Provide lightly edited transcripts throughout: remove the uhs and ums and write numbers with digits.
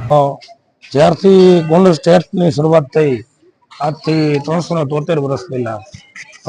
જ્યારથી ગોંડલ સ્ટેટની શરૂઆત થઈ આજથી 373 વર્ષ પહેલા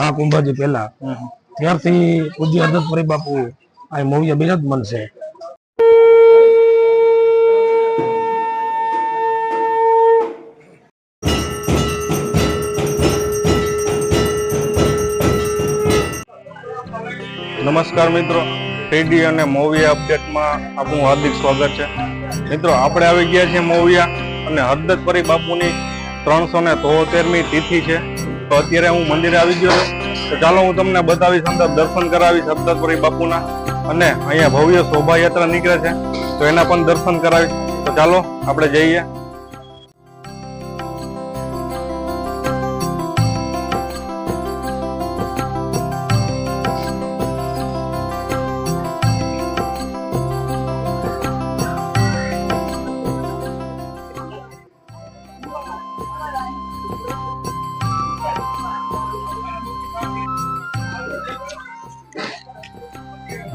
આ કુંભાજી પહેલા ત્યારથી પૂજ્ય અદત્તપુરી બાપુ આ મોવિયા બિરાજમાન છે. નમસ્કાર મિત્રો, ટીડી અને મોવિયા અપડેટમાં આપનું હાર્દિક સ્વાગત છે. મિત્રો, આપણે આવી ગયા છીએ મોવિયા અને અદત્તપુરી બાપુની 373મી તિથિ છે. તો અત્યારે હું મંદિરે આવી ગયો છું. તો ચાલો હું તમને બતાવીશ, અંદર દર્શન કરાવીશ અદત્તપુરી બાપુના, અને અહીંયા ભવ્ય શોભાયાત્રા નીકળે છે તો એના પણ દર્શન કરાવીશ. તો ચાલો આપણે જઈએ.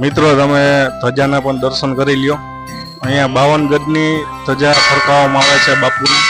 મિત્રો, તમે ધજાના પણ દર્શન કરી લ્યો. અહીંયા 52 ગજની ધજા ફરકાવવામાં આવે છે બાપુની.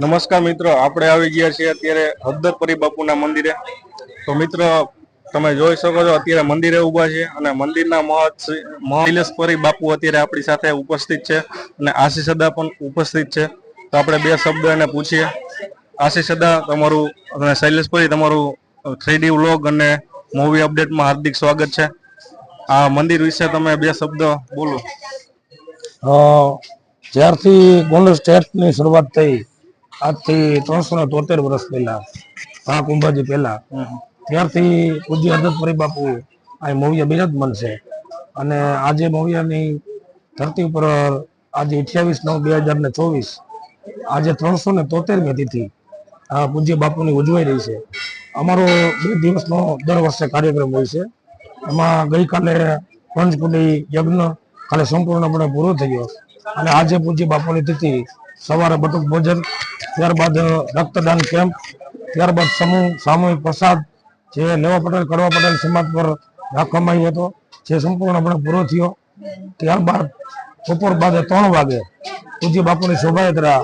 નમસ્કાર મિત્રો, આપણે આવી ગયા છીએ અત્યારે હળદર પરી બાપુના મંદિરે. તો મિત્ર, તમે જોઈ શકો છો અત્યારે મંદિરે ઊભા છે અને મંદિરના મહાશૈલેષપરી બાપુ અત્યારે આપણી સાથે ઉપસ્થિત છે અને આશીષ અદા પણ ઉપસ્થિત છે. તો આપણે બે શબ્દ એને પૂછીએ. આશીષ અદા, તમારું અને શૈલેષપરી તમારું 3D વ્લોગ અને મૂવી અપડેટમાં હાર્દિક સ્વાગત છે. આ મંદિર વિશે તમે બે શબ્દ બોલો. જ્યારથી ગોંડલ સ્ટેટની શરૂઆત થઈ આજથી 373 વર્ષ પહેલા, આ કુંભાજી પહેલા, ત્યારથી પૂજ્ય હળદરપરી બાપુ આ મોવિયા બિરાજમાન છે. અને આજે મોવિયાની ધરતી ઉપર આજે 28/9/2024 આજે 373મી તિથિ આ પૂજ્ય બાપુની ઉજવાઈ રહી છે. અમારો 2 દિવસનો દર વર્ષે કાર્યક્રમ હોય છે. એમાં ગઈકાલે પંચકુટી યજ્ઞ કાલે સંપૂર્ણપણે પૂરો થઈ ગયો અને આજે પૂજ્ય બાપુની તિથિ સવારે બટુક ભોજન, ત્યારબાદ રક્તદાન કેમ્પ, ત્યારબાદ સામૂહિક પ્રસાદ જે લેવા પટેલ કડવા પટેલ સમાજ પર રાખવામાં આવ્યો હતો જે સંપૂર્ણપણે પૂરો થયો. ત્યારબાદ બપોર બાદ 3 વાગે પૂજ્ય બાપુની શોભાયાત્રા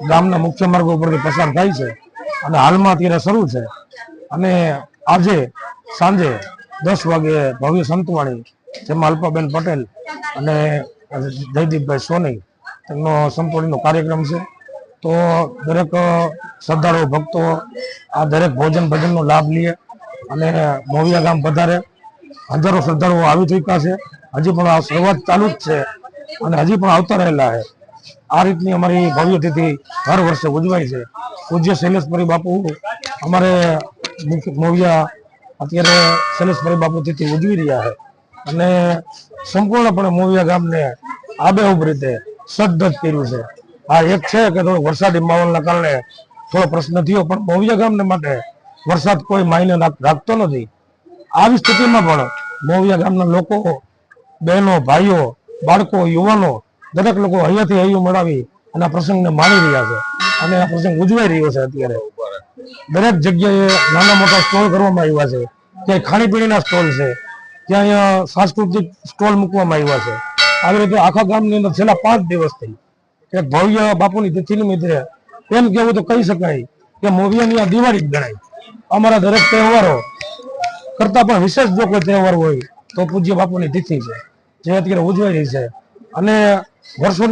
ગામના મુખ્ય માર્ગો ઉપરથી પસાર થાય છે અને હાલમાં અત્યારે શરૂ છે. અને આજે સાંજે 10 વાગે ભવ્ય સંતવાણી જેમાં અલ્પાબેન પટેલ અને જયદીપભાઈ સોની તેમનો સંતવાણીનો કાર્યક્રમ છે. તો દરેક શ્રદ્ધાળુ ભક્તો આ દરેક ભોજન ભજનનો લાભ લે અને મોવિયા ગામ પધારે. હજારો શ્રદ્ધાળુઓ આવી ચૂક્યા છે. હજી પણ આ શરૂઆત ચાલુ જ છે અને હજી પણ આવતા રહેલા છે. આ રીતની અમારી ભવ્ય તિથિ દર વર્ષે ઉજવાય છે. પૂજ્ય શૈલેષપરી બાપુ અમારે મોવિયા અત્યારે શૈલેષપરી બાપુ તિથિ ઉજવી રહ્યા છે અને સંપૂર્ણપણે મોવિયા ગામને આબેહૂબ રીતે સજ્જ કર્યું છે. આ એક છે કે થોડો વરસાદી માહોલના કારણે થોડો પ્રશ્ન થયો, પણ મોવિયા ગામને માટે વરસાદ કોઈ માયને રાખતો નથી. આવી સ્થિતિમાં પણ મોવિયા ગામના લોકો, બહેનો, ભાઈઓ, બાળકો, યુવાનો દરેક લોકો હૈયાથી હૈયું મળાવી અને આ પ્રસંગને માણી રહ્યા છે અને આ પ્રસંગ ઉજવાઈ રહ્યો છે. અત્યારે દરેક જગ્યાએ નાના મોટા સ્ટોલ કરવામાં આવ્યા છે. ક્યાંય ખાણીપીણીના સ્ટોલ છે, ક્યાંય સાંસ્કૃતિક સ્ટોલ મૂકવામાં આવ્યા છે. આવી રીતે આખા ગામની અંદર છેલ્લા 5 દિવસથી એક ભવ્ય બાપુની તિથિ નિમિત્તે એમ કહેવું તો કહી શકાય કે મોવિયાની આ દિવાળી જ ગણાય. અમારા દરેક તહેવારો કરતાં પણ વિશેષ જો કોઈ તહેવાર હોય તો પૂજ્ય બાપુની તિથિ છે જે અત્યારે ઉજવાઈ રહી છે અને વર્ષો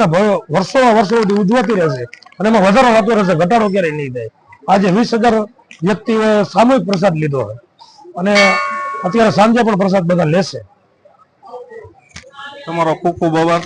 સુધી ઉજવાતી રહેશે અને એમાં વધારો થતો રહેશે, ઘટાડો ક્યારેય નહીં થાય. આજે 20,000 વ્યક્તિઓએ સામૂહિક પ્રસાદ લીધો છે અને અત્યારે સાંજે પણ પ્રસાદ બધા લેશે. તમારો ખૂબ ખૂબ આભાર.